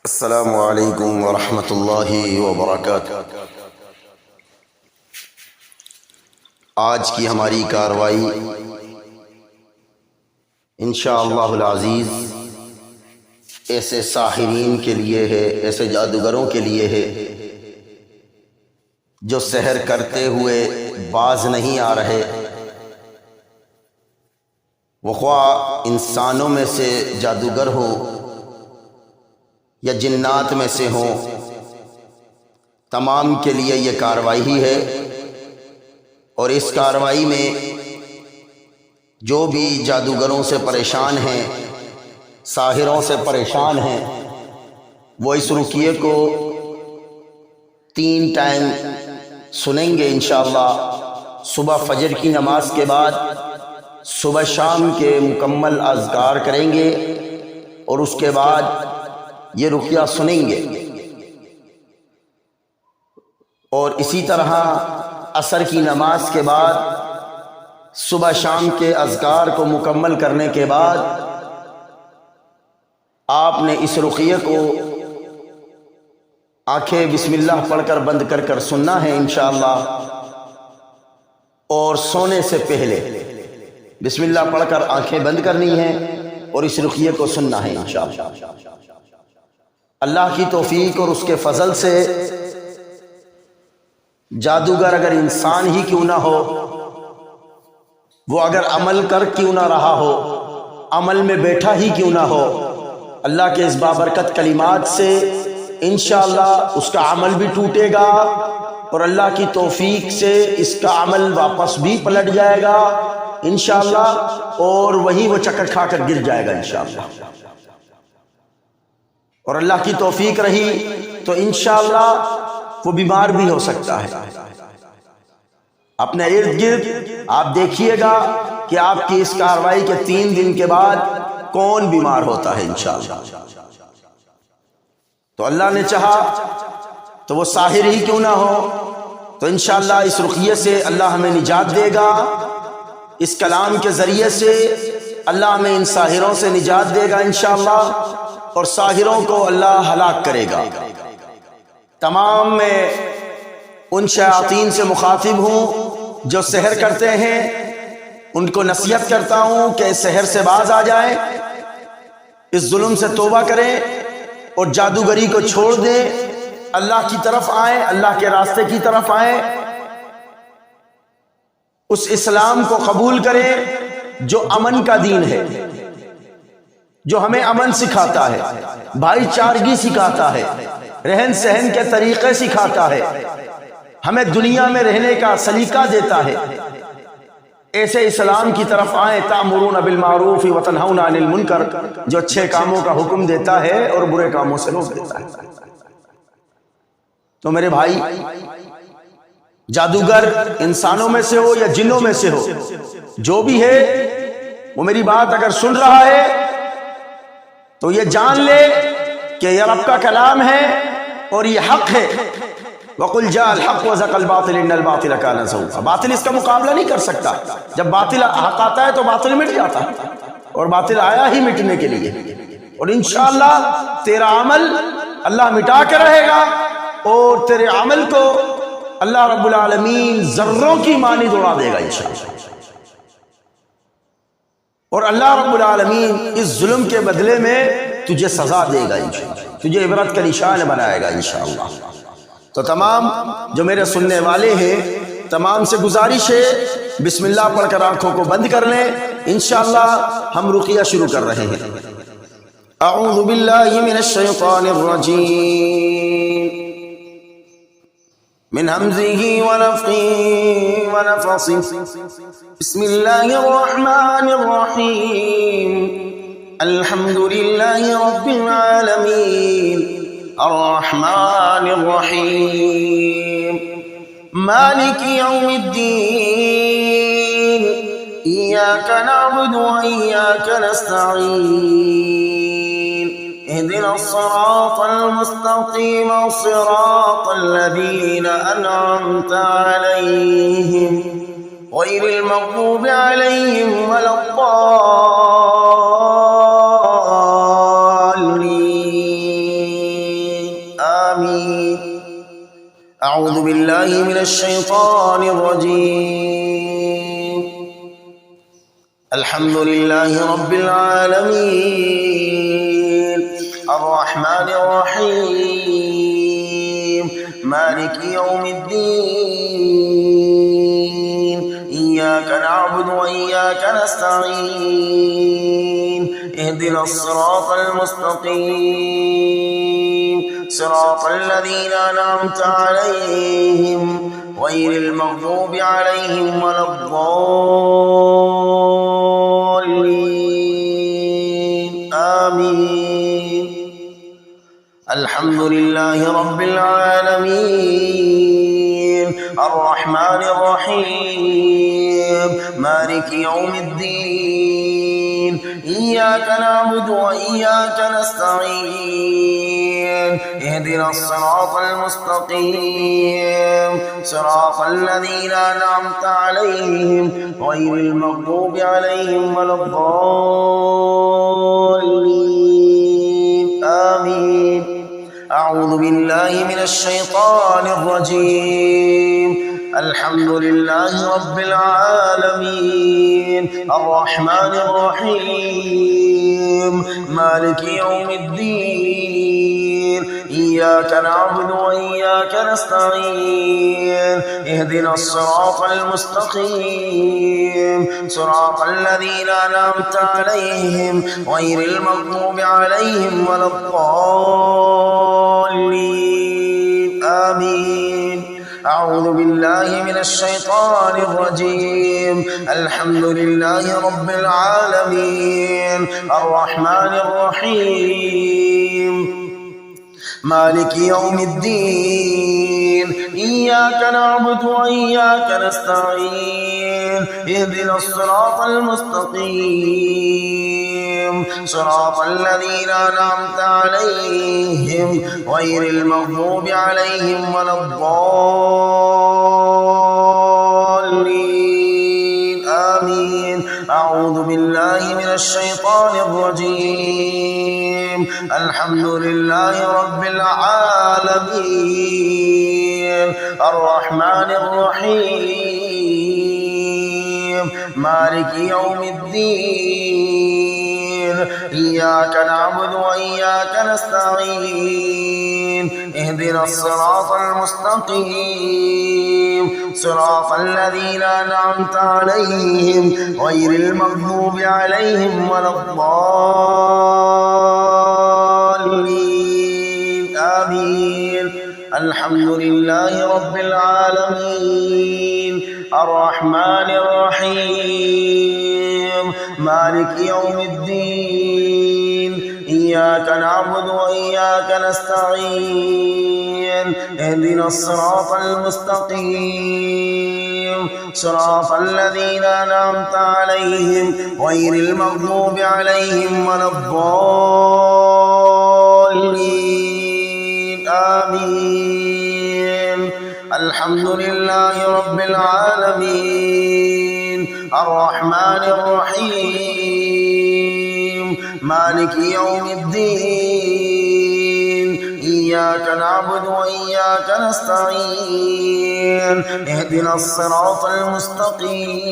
السلام علیکم ورحمۃ اللہ وبرکاتہ۔ آج کی ہماری کارروائی انشاءاللہ العزیز ایسے ساحرین کے لیے ہے، ایسے جادوگروں کے لیے ہے جو سحر کرتے ہوئے باز نہیں آ رہے، وہ خواہ انسانوں میں سے جادوگر ہو یا جنات میں سے ہوں، تمام کے لیے یہ کارروائی ہی ہے۔ اور اس کارروائی میں جو بھی جادوگروں سے پریشان ہیں، ساحروں سے پریشان ہیں، وہ اس رقیے کو 3 ٹائم سنیں گے انشاءاللہ۔ صبح فجر کی نماز کے بعد صبح شام کے مکمل اذکار کریں گے اور اس کے بعد یہ رقیہ سنیں گے، اور اسی طرح عصر کی نماز کے بعد صبح شام کے اذکار کو مکمل کرنے کے بعد آپ نے اس رقیہ کو آنکھیں بسم اللہ پڑھ کر بند کر کر سننا ہے انشاءاللہ، اور سونے سے پہلے بسم اللہ پڑھ کر آنکھیں بند کرنی ہیں اور اس رقیہ کو سننا ہے انشاءاللہ۔ اللہ کی توفیق اور اس کے فضل سے جادوگر اگر انسان ہی کیوں نہ ہو، وہ اگر عمل کر کیوں نہ رہا ہو، عمل میں بیٹھا ہی کیوں نہ ہو، اللہ کے اس بابرکت کلمات سے انشاءاللہ اس کا عمل بھی ٹوٹے گا اور اللہ کی توفیق سے اس کا عمل واپس بھی پلٹ جائے گا انشاءاللہ، اور وہی وہ چکر کھا کر گر جائے گا انشاءاللہ۔ اور اللہ کی توفیق رہی تو انشاءاللہ وہ بیمار بھی ہو سکتا ہے۔ اپنے ارد گرد آپ دیکھیے گا کہ آپ کی اس کارروائی کے 3 دن کے بعد کون بیمار ہوتا ہے انشاءاللہ۔ تو اللہ نے چاہا تو وہ ساحر ہی کیوں نہ ہو، تو انشاءاللہ اس رقیہ سے اللہ ہمیں نجات دے گا، اس کلام کے ذریعے سے اللہ ہمیں ان ساحروں سے نجات دے گا انشاءاللہ، اور ساحروں کو اللہ ہلاک کرے گا۔ تمام میں ان شیاطین سے مخاطب ہوں جو سحر کرتے ہیں، ان کو نصیحت کرتا ہوں کہ اس سحر سے باز آ جائیں، اس ظلم سے توبہ کریں اور جادوگری کو چھوڑ دیں، اللہ کی طرف آئیں، اللہ کے راستے کی طرف آئیں، اس اسلام کو قبول کریں جو امن کا دین ہے، جو ہمیں امن سکھاتا ہے، بھائی چارگی سکھاتا ہے، رہن سہن کے طریقے سکھاتا ہے، ہمیں دنیا میں رہنے کا سلیقہ دیتا ہے۔ ایسے اسلام کی طرف آئیں، تأمرون بالمعروف وتنہون عن المنکر، جو اچھے کاموں کا حکم دیتا ہے اور برے کاموں سے روک دیتا ہے۔ تو میرے بھائی، جادوگر انسانوں میں سے ہو یا جنوں میں سے ہو، جو بھی ہے وہ میری بات اگر سن رہا ہے تو یہ جان لے کہ یہ رب کا کلام ہے اور یہ حق ہے۔ وَقُلْ جَاءَ الْحَقُّ وَزَهَقَ الْبَاطِلُ إِنَّ الْبَاطِلَ كَانَ زَهُوقًا، باطل اس کا مقابلہ نہیں کر سکتا۔ جب باطل حق آتا ہے تو باطل مٹ جاتا ہے، اور باطل آیا ہی مٹنے کے لیے، اور انشاءاللہ تیرا عمل اللہ مٹا کے رہے گا، اور تیرے عمل کو اللہ رب العالمین ذروں کی مانند اڑا دے گا انشاءاللہ، اور اللہ رب العالمین اس ظلم کے بدلے میں تجھے سزا دے گا انشاءاللہ، تجھے عبرت کا نشان بنائے گا انشاءاللہ۔ تو تمام جو میرے سننے والے ہیں، تمام سے گزارش ہے بسم اللہ پڑھ کر آنکھوں کو بند کر لیں، انشاءاللہ ہم رقیہ شروع کر رہے ہیں۔ اعوذ باللہ من الشیطان الرجیم، من ہمزہ ونفخہ ونفثہ، بسم اللہ الرحمن الرحیم، الحمد للہ رب العالمین، الرحمن الرحیم، مالک یوم الدین، ایاک نعبد وایاک نستعین، اهدنا الصراط المستقیم، صراط الذین انعمت علیہم، غیر المغضوب علیہم ولا الضالین۔ أعوذ بالله من الشيطان الرجيم الحمد لله رب العالمين الرحمن الرحيم مالك يوم الدين إياك نعبد وإياك نستعين اهدنا الصراط المستقيم صراط الذين أنعمت عليهم غير المغضوب عليهم ولا الضالين آمين الحمد لله رب العالمين الرحمن الرحيم مالك يوم الدين إياك نعبد وإياك نستعين اهدنا الصراط المستقيم صراط الذين أنعمت عليهم غير المغضوب عليهم ولا الضالين آمين أعوذ بالله من الشيطان الرجيم الحمد لله رب العالمين الرحمن الرحيم مالك يوم الدين إياك نعبد وإياك نستعين اهدنا الصراط المستقيم صراط الذين أنعمت عليهم غير المغضوب عليهم ولا الضالين آمين أعوذ بالله من الشيطان الرجيم الحمد لله رب العالمين الرحمن الرحيم مالك يوم الدين إياك نعبد وإياك نستعين اهدنا الصراط المستقيم صراط الذين أنعمت عليهم غير المغضوب عليهم ولا الضالين آمين أعوذ بالله من الشيطان الرجيم الحمد لله رب العالمين الرحمن الرحيم مالك يوم الدين إياك نعبد وإياك نستعين اهدنا الصراط المستقيم صراط الذين أنعمت عليهم غير المغضوب عليهم ولا الضالين آمين الحمد لله رب العالمين الرحمن الرحيم مالك يوم الدين إياك نعبد وإياك نستعين اهدنا الصراط المستقيم صراط الذين أنعمت عليهم غير المغضوب عليهم ولا الضالين آمين الحمد لله رب العالمين الرحمن الرحيم مالك يوم الدين إياك نعبد وإياك نستعين اهدنا الصراط المستقيم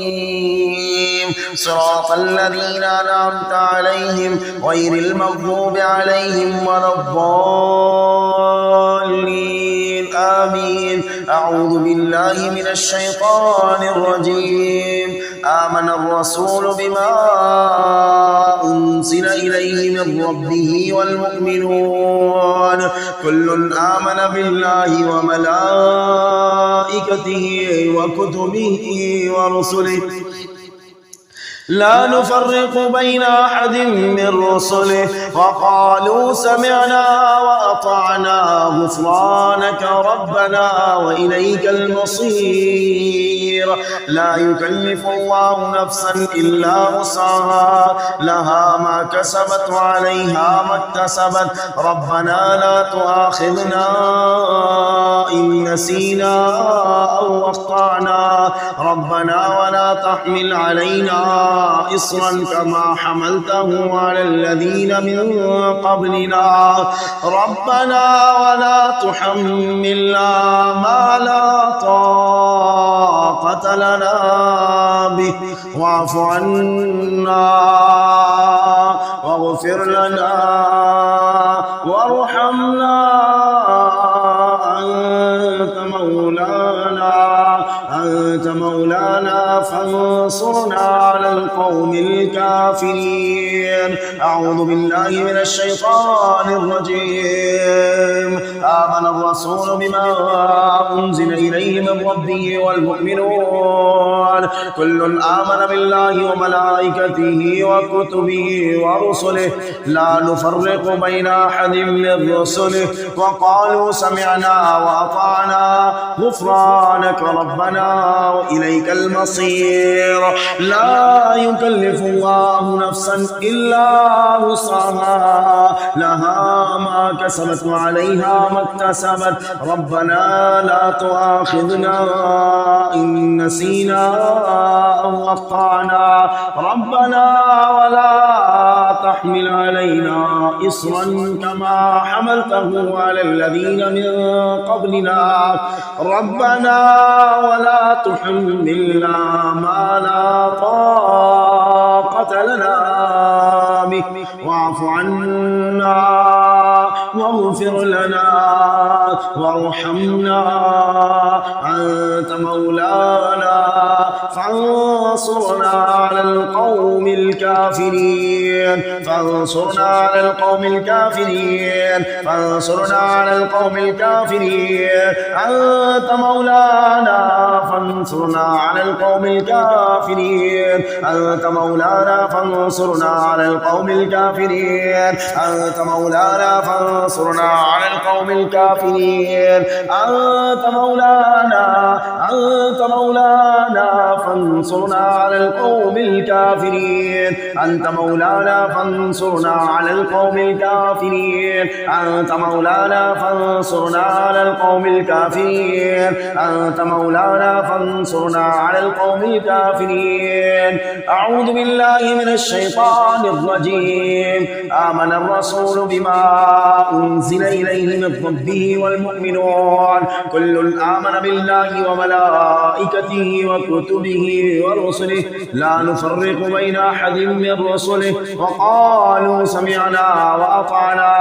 صراط الذين أنعمت عليهم غير المغضوب عليهم ولا الضالين آمين أعوذ بالله من الشيطان الرجيم آمن الرسول بما أنزل إليه من ربه والمؤمنون كل آمن بالله وملائكته وكتبه ورسله لا نفرق بين أحد من رسله وقالوا سمعنا وأطعنا غفرانك ربنا وإليك المصير لا يكلف الله نفسا إلا وسعها لها ما كسبت وعليها ما اكتسبت ربنا لا تؤاخذنا إن نسينا أو أخطأنا ربنا ولا تحمل علينا إصرا كما حملته على الذين من قبلنا ربنا ولا تحملنا ما لا طاقة لنا به واعف عنا واغفر لنا وارحمنا أنت مولانا فانصرنا على القوم الكافرين. أعوذ بالله من الشيطان الرجيم. آمن الرسول بما أنزل إليه من ربه والمؤمنون كل آمن بالله وملائكته وكتبه ورسله لا نفرق بين أحد من رسله وقالوا سمعنا وأطعنا غفرانك ربنا وإليك المصير. لا يكلف الله نفسا إلا وسعها لها ما كسبت وعليها ما اكتسبت ربنا لا تؤاخذنا إن نسينا أو أخطأنا ربنا ولا تحمل علينا إصرا كما حملته على الذين من قبلنا ربنا ولا تحملنا ما لا طاقة لنا به واعف عنا واغفر لنا وارحمنا أنت مولانا فانصرنا على القوم الكافرين فانصرنا على القوم الكافرين فانصرنا على القوم الكافرين أنت مولانا فانصرنا على القوم الكافرين أنت مولانا فانصرنا على القوم الكافرين أنت مولانا فانصرنا على القوم الكافرين أنت مولانا فانصرنا على القوم الكافرين أنت مولانا فانصرنا على القوم الكافرين أنت مولانا فانصرنا على القوم الكافرين أنت مولانا فانصرنا على القوم الكافرين. أعوذ بالله من الشيطان الرجيم. آمن الرسول بما أنزل إليه من ربه والمؤمنون كل آمن بالله وملائكته وكتبه ورسله لا نفرق بين أحد من رسله وقالوا سمعنا وأطعنا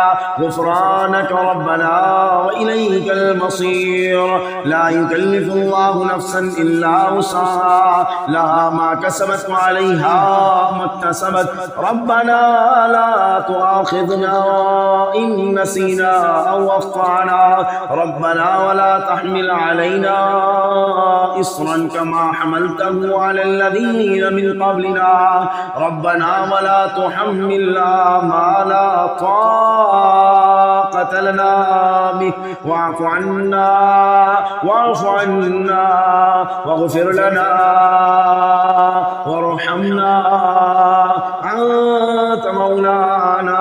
غفرانك ربنا وإليك المصير. لا يكلف الله نفسا إلا وسعها لها ما كسبت وعليها ما اكتسبت ربنا لا تؤاخذنا إن نسينا أو أخطأنا ربنا ولا تحمل علينا إصرا كما حملته على الذين من قبلنا ربنا ولا تحملنا ما لا طاقة لنا به واعف عنا واغفر لنا وارحمنا أنت مولانا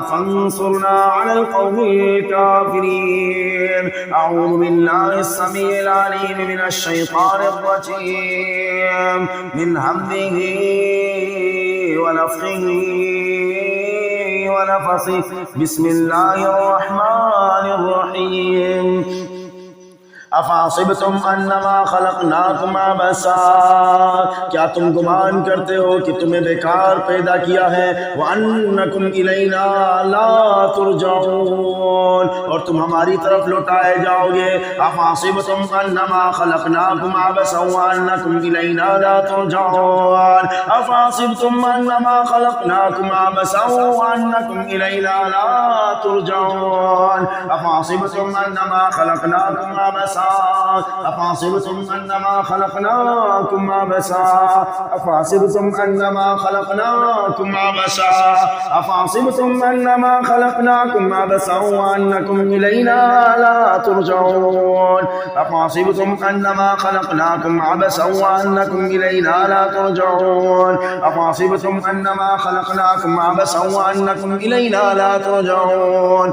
فانصرنا على القوم الكافرين. أعوذ بالله السميع العليم من الشيطان الرجيم من همزه ونفخه ونفسه بسم الله الرحمن الرحيم. अफासिबतुम अन्नमा खलकनाकुम अबसा, क्या तुम गुमान करते हो कि तुम्हें बेकार पैदा किया है, व अन्नकुम इलैना ला तुरजाऊन, और तुम हमारी तरफ लौटाए जाओगे। अफासिबतुम अन्नमा खलकनाकुम अबसा व अन्नकुम इलैना ला तुरजाऊन, अफासिबतुम अन्नमा खलकनाकुम अबसा व अन्नकुम इलैना ला तुरजाऊन, अफासिबतुम अन्नमा खलकनाकुम अबसा, अफासिबतुम अन्नमा खलकनाकुम अबसा, अफासिबतुम अन्नमा खलकनाकुम अबसा, अफासिबतुम अन्नमा खलकनाकुम अबसा व अन्नकुम इलैना ला तुरजाऊन, अफासिबतुम अन्नमा खलकनाकुम अबसा व अन्नकुम इलैना ला तुरजाऊन, अफासिबतुम अन्नमा खलकनाकुम अबसा व अन्नकुम इलैना ला तुरजाऊन,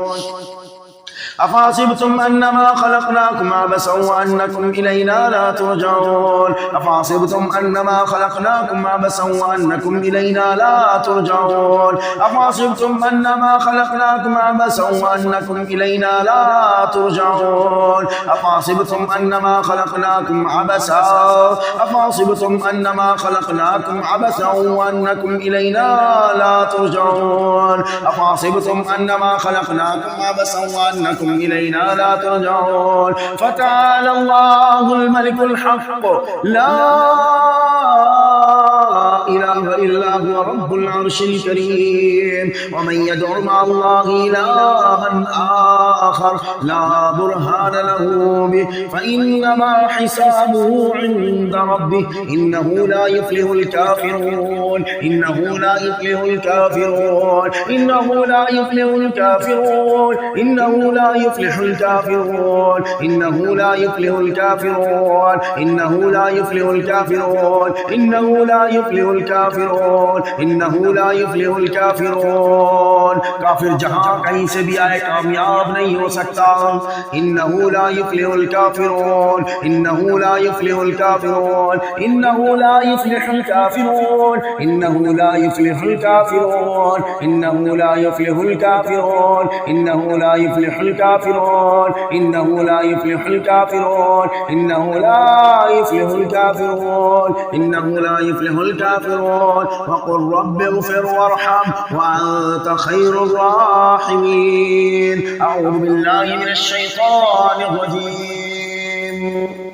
أفحسبتم أنما خلقناكم عبثا وأنكم إلينا لا ترجعون أفحسبتم أنما خلقناكم عبثا وأنكم إلينا لا ترجعون أفحسبتم أنما خلقناكم عبثا وأنكم إلينا لا ترجعون أفحسبتم أنما خلقناكم عبثا أفحسبتم أنما خلقناكم عبثا وأنكم إلينا لا ترجعون أفحسبتم أنما خلقناكم عبثا وأنكم إلينا لا ترجعون فتعالى الله الملك الحق لا إله إلا هو رب العرش الكريم ومن يدع مع الله إلها آخر لا برهان له به فإنما حسابه عند ربه إنه لا يفلح الكافرون إنه لا يفلح الكافرون إنه لا يفلح الكافرون إنه لا يفلح الكافرون إنه لا يفلح الكافرون إنه لا يفلح الكافرون إنه لا يفلح الكافرون إنه لا يفلح الكافرون काफिर जहां कहीं से भी आए कामयाब नहीं हो सकता इन्नहु ला युफ्लिहुल काफिरून इन्नहु ला युफ्लिहुल काफिरून इन्नहु ला युफ्लिहुल काफिरून इन्नहु ला युफ्लिहुल काफिरून इन्नहु ला युफ्लिहुल काफिरून इन्नहु ला युफ्लिहुल काफिरून इन्नहु ला युफ्लिहुल काफिरून इन्नहु ला युफ्लिहुल काफिरून इन्नहु ला युफ्लिहुल काफिरून वक़ुल रब्बि इग़फिर वरहम व अंत खैरुर राहिमीन अऊज़ु बिल्लाहि मिनश शैतानिर रजीम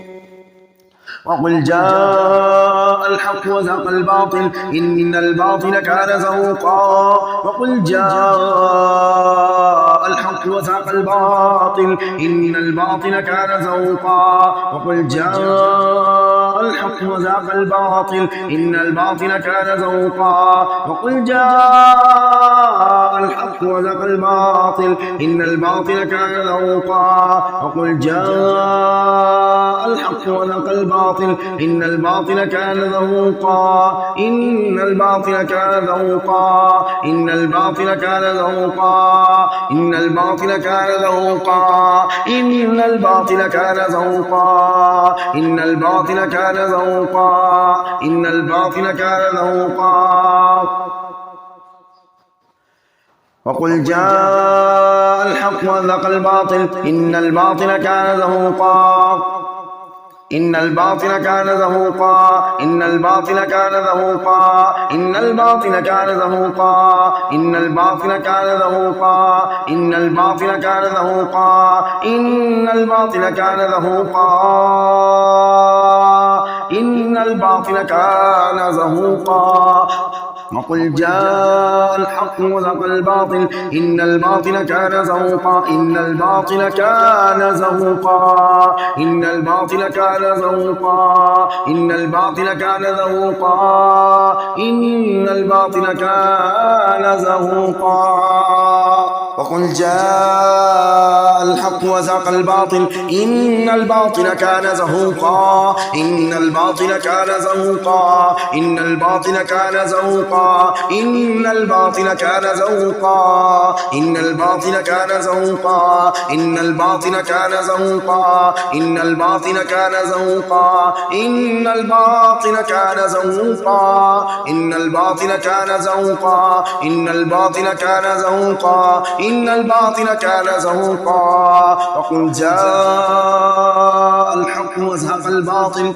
وقل جاء الحق وزهق الباطل إن الباطل كان زهوقا وقل جاء الحق وزهق الباطل إن الباطل كان زهوقا وقل جاء الحق وزهق الباطل إن الباطل كان زهوقا وقل جاء الحق وزهق الباطل إن الباطل كان زهوقا وقل جاء الحق وزهق الباطل إن الباطل كان زهوقا إن الباطل كان زهوقا إن الباطل كان زهوقا إن الباطل كان زهوقا إن الباطل كان زهوقا إن الباطل كان زهوقا إن الباطل كان زهوقا وقل جاء الحق وزهق الباطل إن الباطل كان زهوقا إن الباطل كان زهوقا إن الباطل كان زهوقا إن الباطل كان زهوقا إن الباطل كان زهوقا إن الباطل كان زهوقا إن الباطل كان زهوقا إن الباطل كان زهوقا وقل جاء الحق وزهق الباطل إن الباطل كان زهوقا إن الباطل كان زهوقا إن الباطل كان زهوقا إن الباطل كان زهوقا إن الباطل كان زهوقا وقل جاء الحق وزهق الباطل إن الباطل كان زهوقا إن الباطل كان زهوقا إن الباطل كان زهوقا إن الباطل كان زهوقا إن الباطل كان زهوقا إن الباطل كان زهوقا إن الباطل كان زهوقا إن الباطل كان زهوقا إن الباطل كان زهوقا إن الباطل كان زهوقا إن الباطل كان زهوقا وقل جاء الحق وزهق الباطل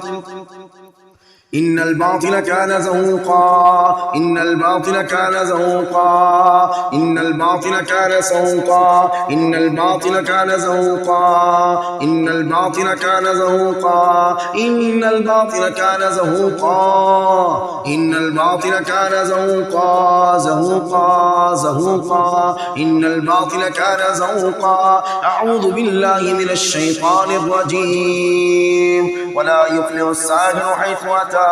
إن الباطل كان زهوقا إن الباطل كان زهوقا إن الباطل كان زهوقا إن الباطل كان زهوقا إن الباطل كان زهوقا إن الباطل كان زهوقا إن الباطل كان زهوقا زهوقا زهوقا إن الباطل كان زهوقا أعوذ بالله من الشيطان الرجيم ولا يفلح الساحر حيث أتى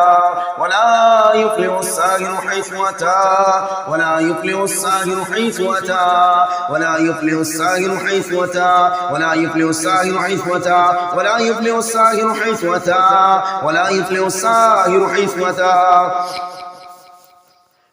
ولا يفلح الساحر حيث أتى ولا يفلح الساحر حيث أتى ولا يفلح الساحر حيث أتى ولا يفلح الساحر حيث أتى ولا يفلح الساحر حيث أتى ولا يفلح الساحر حيث أتى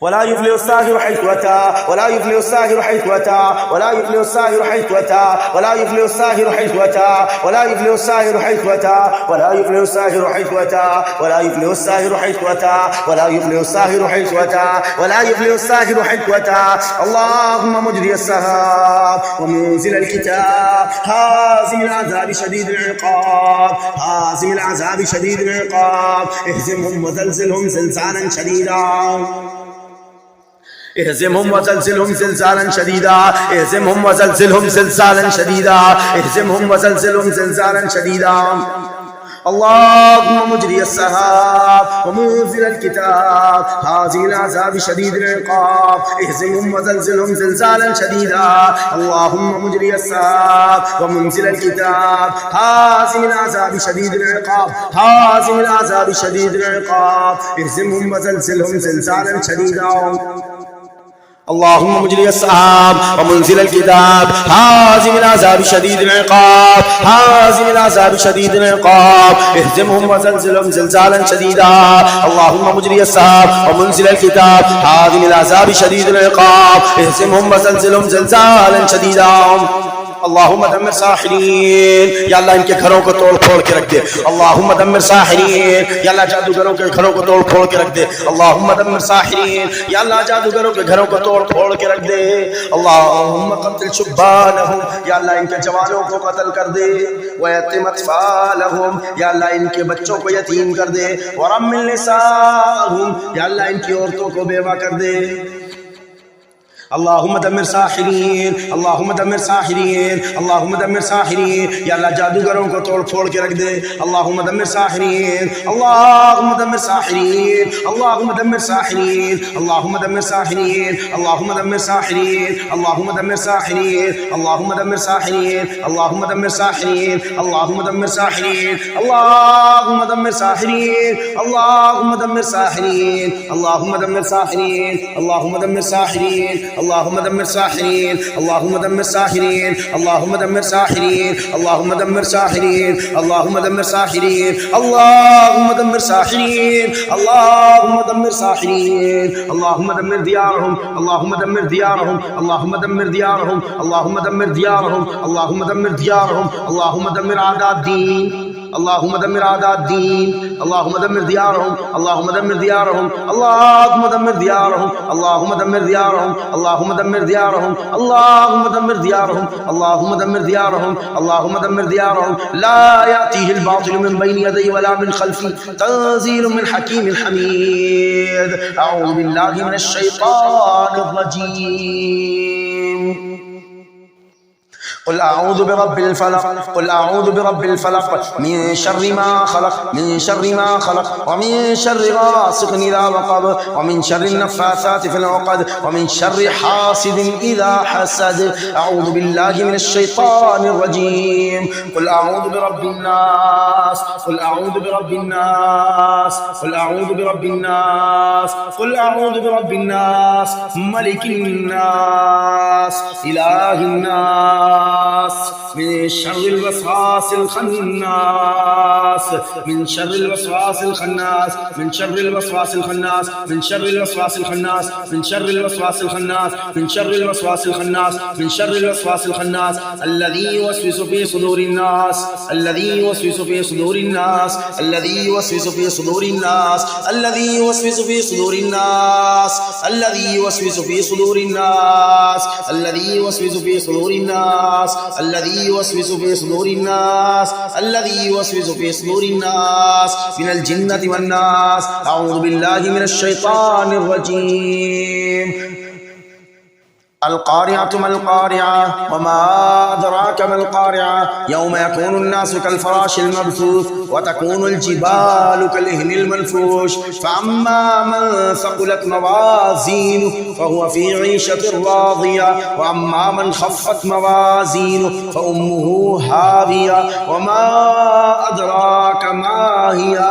ولا يفلح الساحر حيث أتى ولا يفلح الساحر حيث أتى ولا يفلح الساحر حيث أتى ولا يفلح الساحر حيث أتى ولا يفلح الساحر حيث أتى ولا يفلح الساحر حيث أتى ولا يفلح الساحر حيث أتى ولا يفلح الساحر حيث أتى ولا يفلح الساحر حيث أتى. اللهم مجري السحاب ومنزل الكتاب هازم العذاب شديد العقاب هازم العذاب شديد العقاب اهزمهم وزلزلهم زلزالا شديدا اهزمهم وزلزلهم زلزالا شديدا اهزمهم وزلزلهم زلزالا شديدا اهزمهم وزلزلهم زلزالا شديدا. اللهم مجري السحاب ومنزل الكتاب هازم العذاب شديد العقاب اهزمهم وزلزلهم زلزالا شديدا. اللهم مجري السحاب ومنزل الكتاب هازم العذاب شديد العقاب هازم العذاب شديد العقاب اهزمهم وزلزلهم زلزالا شديدا. اللهم مجري السحاب ومنزل الكتاب هازم العذاب شديد العقاب هازم العذاب شديد العقاب اهزمهم وزلزلهم زلزالا شديدا. اللهم مجري السحاب ومنزل الكتاب هازم العذاب شديد العقاب اهزمهم وزلزلهم زلزالا شديدا. اللهم دمر ساحرین یا اللہ ان کے گھروں کو توڑ پھوڑ کے رکھ دے. اللهم دمر ساحرین یا اللہ جادوگروں کے گھروں کو توڑ پھوڑ کے رکھ دے. اللهم دمر ساحرین یا اللہ جادوگروں کے گھروں کو توڑ پھوڑ کے رکھ دے. اللهم قتل شبانهم یا اللہ ان کے جوانوں کو قتل کر دے. ویتم اطفالهم یا اللہ ان کے بچوں کو یتیم کر دے. ورمل نساءهم یا اللہ ان کی عورتوں کو بیوہ کر دے. اللهم دمر ساحرین اللهم دمر ساحرین اللهم دمر ساحرین یا اللہ جادوگروں کو توڑ پھوڑ کے رکھ دے. اللهم دمر ساحرین اللهم دمر ساحرین اللهم دمر ساحرین اللهم دمر ساحرین اللهم دمر ساحرین اللهم دمر ساحرین اللهم دمر ساحرین اللهم دمر ساحرین اللهم دمر ساحرین اللهم دمر ساحرین اللهم دمر ساحرین اللهم دمر ساحرین اللهم دمر ساحرین اللهم دمر ساحرين اللهم دمر ساحرين اللهم دمر ساحرين اللهم دمر ساحرين اللهم دمر ساحرين اللهم دمر ساحرين اللهم دمر ساحرين اللهم دمر ديارهم اللهم دمر ديارهم اللهم دمر ديارهم اللهم دمر ديارهم اللهم دمر ديارهم اللهم دمر أعداء الدين اللهم دمر أعداء الدين اللهم دمر ديارهم اللهم دمر ديارهم اللهم دمر ديارهم اللهم دمر ديارهم اللهم دمر ديارهم اللهم دمر ديارهم اللهم دمر ديارهم اللهم دمر ديارهم. لا يأتيه الباطل من بين يديه ولا من خلفه تنزيل من حكيم حميد. أعوذ بالله من الشيطان الرجيم. قل أعوذ برب الفلق قل أعوذ برب الفلق من شر ما خلق من شر ما خلق ومن شر غاسق إذا وقب ومن شر النفاثات في العقد ومن شر حاسد إذا حسد. أعوذ بالله من الشيطان الرجيم. قل أعوذ برب الناس قل أعوذ برب الناس قل أعوذ برب الناس قل أعوذ برب الناس ملك الناس إله الناس من شر الوسواس الخناس من شر الوسواس الخناس من شر الوسواس الخناس من شر الوسواس الخناس من شر الوسواس الخناس من شر الوسواس الخناس من شر الوسواس الخناس الذي يوسوس في صدور الناس الذي يوسوس في صدور الناس الذي يوسوس في صدور الناس الذي يوسوس في صدور الناس الذي يوسوس في صدور الناس الذي يوسوس في صدور الناس الذي يوسوس في صدور الناس الذي يوسوس في صدور الناس من الجنة والناس. أعوذ بالله من الشيطان الرجيم. القارعة ما القارعة وما أدراك ما القارعة يوم يكون الناس كالفراش المبثوث وتكون الجبال كالعهن المنفوش. فأما من ثقلت موازينه فهو في عيشة راضية وأما من خفت موازينه فأمه هاوية وما أدراك ما هي